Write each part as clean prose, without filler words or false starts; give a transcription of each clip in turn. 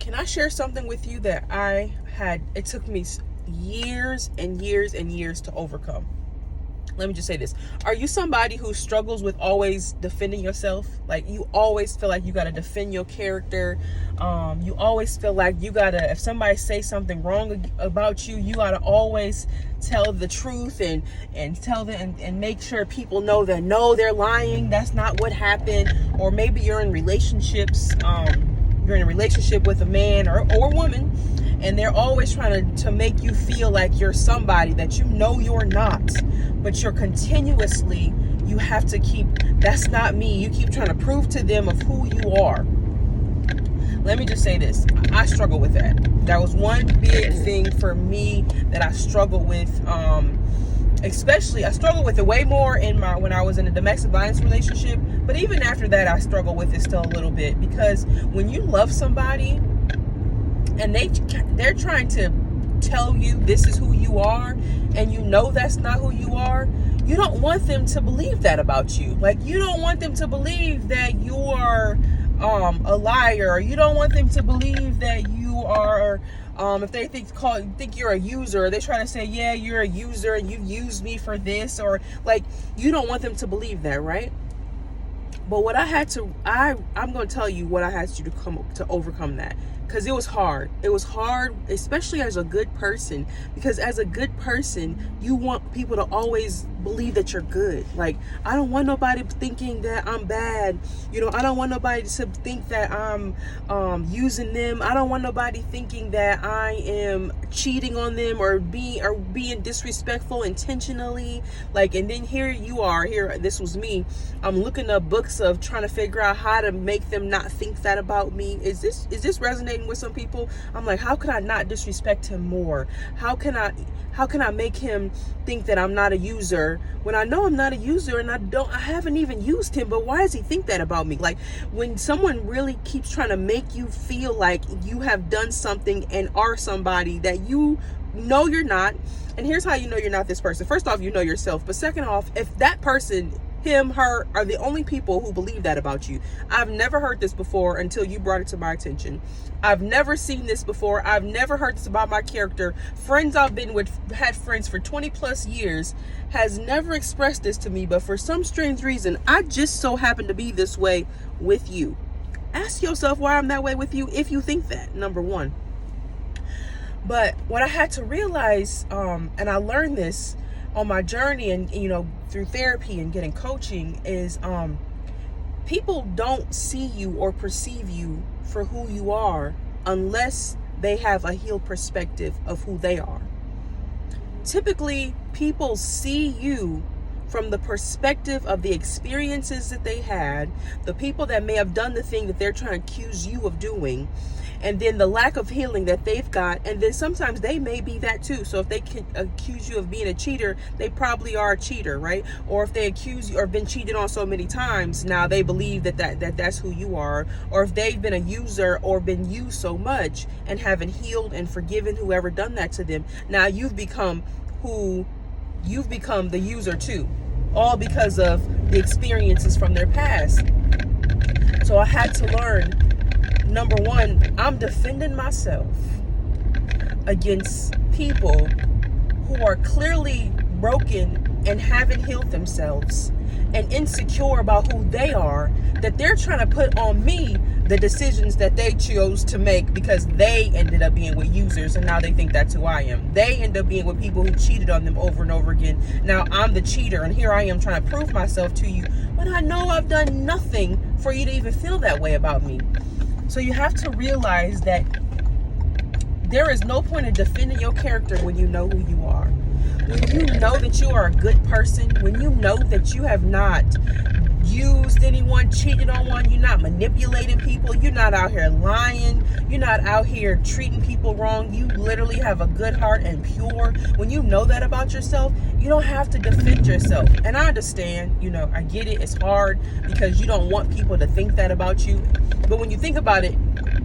Can I share something with you that it took me years and years and years to overcome? Let me just say this. Are you somebody who struggles with always defending yourself? Like, you always feel like you got to defend your character. You always feel like you got to, if somebody say something wrong about you, you got to always tell the truth and tell them and make sure people know that, no, they're lying. That's not what happened. Or maybe you're in relationships. You're in a relationship with a man or woman, and they're always trying to make you feel like you're somebody that you know you're not, but you're continuously, you have to keep, that's not me. You keep trying to prove to them of who you are. Let me just say this. I struggle with that. That was one big thing for me that I struggled with. Especially, I struggled with it way more when I was in a domestic violence relationship. But even after that, I struggle with it still a little bit, because when you love somebody and they're trying to tell you this is who you are, and you know that's not who you are, you don't want them to believe that about you. Like, you don't want them to believe that you are a liar, or you don't want them to believe that you are if they think you're a user, they try to say, yeah, you're a user and you used me for this, or like, you don't want them to believe that, right? But what I'm going to tell you what I had to do to overcome that, because it was hard. It was hard, especially as a good person, because as a good person, you want people to always believe that you're good. Like, I don't want nobody thinking that I'm bad. I don't want nobody to think that I'm using them. I don't want nobody thinking that I am cheating on them or being disrespectful intentionally. Like, and then here this was me. I'm looking up books of trying to figure out how to make them not think that about me. Is this resonating with some people? I'm like, how can I not disrespect him more? How can I make him think that I'm not a user when I know I'm not a user, and I haven't even used him, but why does he think that about me? Like, when someone really keeps trying to make you feel like you have done something and are somebody that you know you're not. And here's how you know you're not this person. First off, you know yourself. But second off, if that person, him, her, are the only people who believe that about you. I've never heard this before until you brought it to my attention. I've never seen this before. I've never heard this about my character. Friends I've been with, had friends for 20 plus years, has never expressed this to me, but for some strange reason, I just so happen to be this way with you. Ask yourself why I'm that way with you if you think that, number one. But what I had to realize, and I learned this on my journey and, through therapy and getting coaching, is people don't see you or perceive you for who you are unless they have a healed perspective of who they are. Typically, people see you from the perspective of the experiences that they had, the people that may have done the thing that they're trying to accuse you of doing, and then the lack of healing that they've got. And then sometimes they may be that too. So if they can accuse you of being a cheater, they probably are a cheater, right? Or if they accuse you or been cheated on so many times, now they believe that's who you are. Or if they've been a user or been used so much and haven't healed and forgiven whoever done that to them, now you've become the user too, all because of the experiences from their past. So I had to learn, number one, I'm defending myself against people who are clearly broken and haven't healed themselves and insecure about who they are, that they're trying to put on me the decisions that they chose to make because they ended up being with users, and now they think that's who I am. They end up being with people who cheated on them over and over again. Now I'm the cheater, and here I am trying to prove myself to you, but I know I've done nothing for you to even feel that way about me. So you have to realize that there is no point in defending your character when you know who you are. When you know that you are a good person, when you know that you have not used anyone, cheated on one, you're not manipulating people, you're not out here lying, you're not out here treating people wrong, you literally have a good heart and pure. When you know that about yourself, you don't have to defend yourself. And I understand, I get it, it's hard because you don't want people to think that about you. But when you think about it,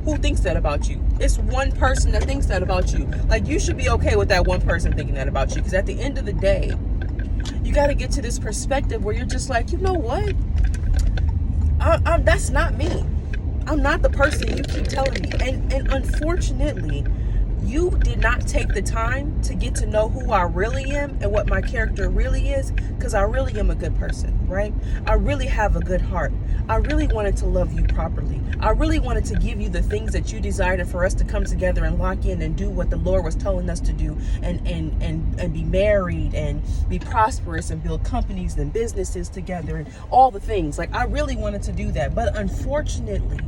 who thinks that about you? It's one person that thinks that about you. Like, you should be okay with that one person thinking that about you, because at the end of the day, you got to get to this perspective where you're just like, you know what? That's not me. I'm not the person you keep telling me. And unfortunately, you did not take the time to get to know who I really am and what my character really is, because I really am a good person, right? I really have a good heart. I really wanted to love you properly. I really wanted to give you the things that you desired, and for us to come together and lock in and do what the Lord was telling us to do, and be married and be prosperous and build companies and businesses together and all the things. Like, I really wanted to do that. But unfortunately,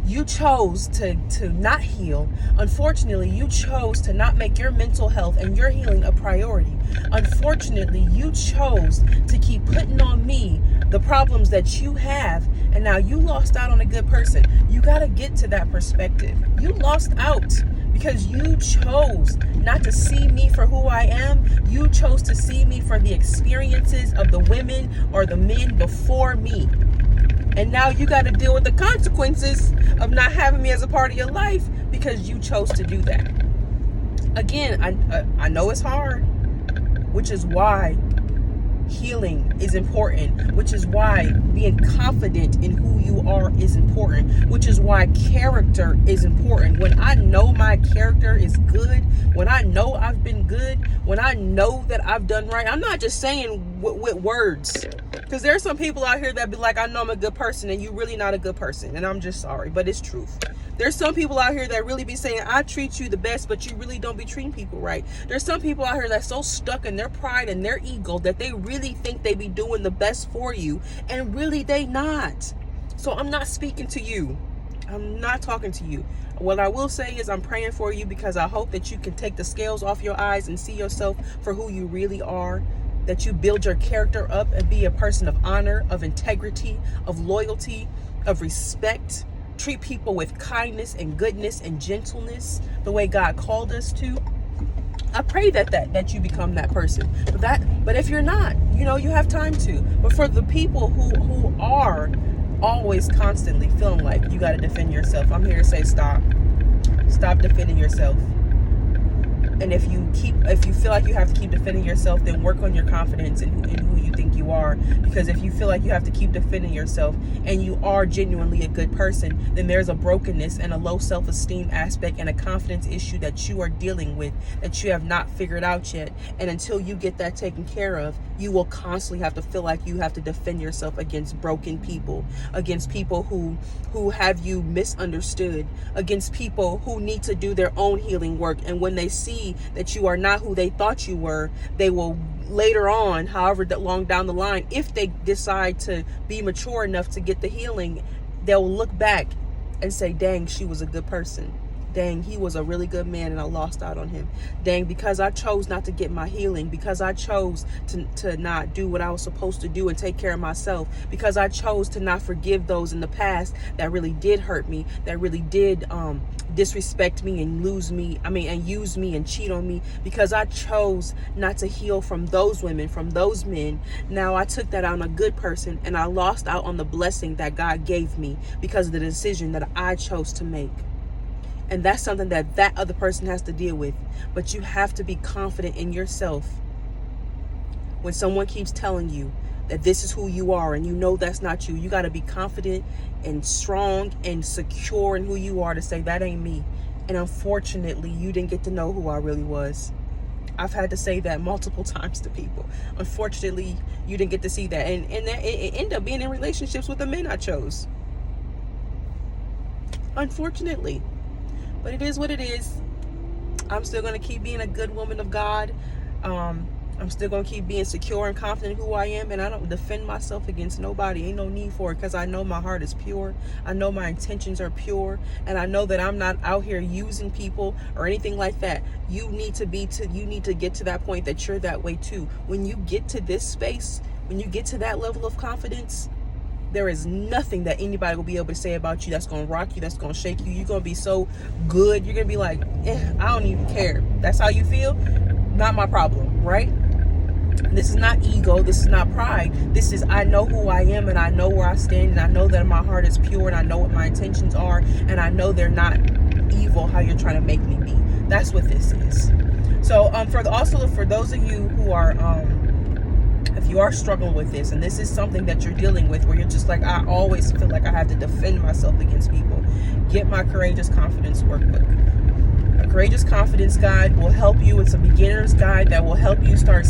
you chose to not heal. Unfortunately, you chose to not make your mental health and your healing a priority. Unfortunately, you chose to keep putting on me the problems that you have, and now you lost out on a good person. You got to get to that perspective. You lost out because you chose not to see me for who I am. You chose to see me for the experiences of the women or the men before me. And now you got to deal with the consequences of not having me as a part of your life because you chose to do that. Again, I know it's hard, which is why healing is important, which is why being confident in who you are is important, which is why character is important. When I know my character is good, when I know I've been good, when I know that I've done right, I'm not just saying with words, because there are some people out here that be like, I know I'm a good person, and you're really not a good person, and I'm just sorry, but it's truth. There's some people out here that really be saying, I treat you the best, but you really don't be treating people right. There's some people out here that's so stuck in their pride and their ego that they really think they be doing the best for you, and really they not. So I'm not speaking to you. I'm not talking to you. What I will say is I'm praying for you, because I hope that you can take the scales off your eyes and see yourself for who you really are, that you build your character up and be a person of honor, of integrity, of loyalty, of respect. Treat people with kindness and goodness and gentleness, the way God called us to. I pray that you become that person. But if you're not, you have time to. But for the people who are always constantly feeling like you got to defend yourself, I'm here to say stop defending yourself. And if you feel like you have to keep defending yourself, then work on your confidence in who you think you are. Because if you feel like you have to keep defending yourself and you are genuinely a good person, then there's a brokenness and a low self-esteem aspect and a confidence issue that you are dealing with that you have not figured out yet. And until you get that taken care of, you will constantly have to feel like you have to defend yourself against broken people, against people who have you misunderstood, against people who need to do their own healing work. And when they see that you are not who they thought you were, they will later on, however long down the line, if they decide to be mature enough to get the healing, they'll look back and say, dang, she was a good person. Dang, he was a really good man and I lost out on him. Dang, because I chose not to get my healing, because I chose to not do what I was supposed to do and take care of myself, because I chose to not forgive those in the past that really did hurt me, that really did disrespect me and use me and cheat on me, because I chose not to heal from those women, from those men. Now I took that on a good person and I lost out on the blessing that God gave me because of the decision that I chose to make. And that's something that other person has to deal with. But you have to be confident in yourself. When someone keeps telling you that this is who you are and you know that's not you, you got to be confident and strong and secure in who you are to say, that ain't me. And unfortunately, you didn't get to know who I really was. I've had to say that multiple times to people. Unfortunately, you didn't get to see that. And it ended up being in relationships with the men I chose. Unfortunately. But it is what it is. I'm still going to keep being a good woman of God. I'm still going to keep being secure and confident in who I am. And I don't defend myself against nobody. Ain't no need for it, because I know my heart is pure. I know my intentions are pure. And I know that I'm not out here using people or anything like that. You need to get to that point that you're that way too. When you get to this space, when you get to that level of confidence, there is nothing that anybody will be able to say about you that's going to rock you, that's going to shake you. You're going to be so good. You're going to be like, I don't even care. That's how you feel? Not my problem, right? This is not ego. This is not pride. This is, I know who I am and I know where I stand, and I know that my heart is pure and I know what my intentions are, and I know they're not evil how you're trying to make me be. That's what this is. So for those of you who are if you are struggling with this and this is something that you're dealing with where you're just like, I always feel like I have to defend myself against people, get my Courageous Confidence workbook. A Courageous Confidence guide will help you. It's a beginner's guide that will help you start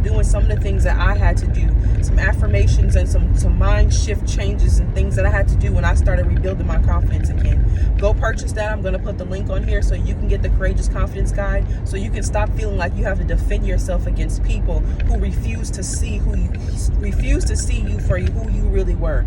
doing some of the things that I had to do, some affirmations and some mind shift changes and things that I had to do when I started rebuilding my confidence again. Go purchase that. I'm going to put the link on here so you can get the Courageous Confidence guide, so you can stop feeling like you have to defend yourself against people who refuse to see you for who you really were.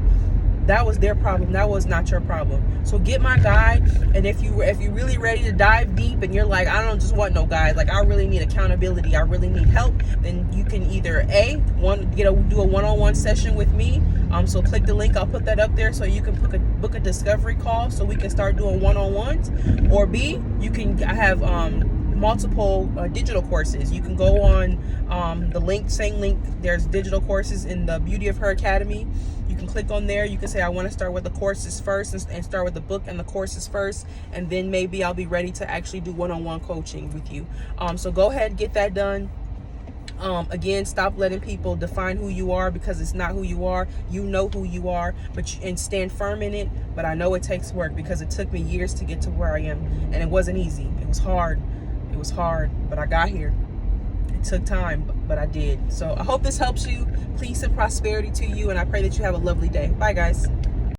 That was their problem. That was not your problem. So get my guide, and if you're really ready to dive deep and you're like, I don't just want no guide, like I really need accountability, I really need help, then you can either do a one-on-one session with me. So click the link. I'll put that up there so you can book a discovery call so we can start doing one-on-ones. Or B, I have multiple digital courses. You can go on the same link. There's digital courses in the Beauty of Her Academy. You can click on there. You can say, I want to start with the courses first and start with the book and the courses first, and then maybe I'll be ready to actually do one-on-one coaching with you. So go ahead and get that done. Again, stop letting people define who you are, because it's not who you are. You know who you are, and stand firm in it. But I know it takes work, because it took me years to get to where I am, and it wasn't easy. It was hard. It was hard, but I got here. It took time, but I did. So I hope this helps you. Peace and prosperity to you, and I pray that you have a lovely day. Bye, guys.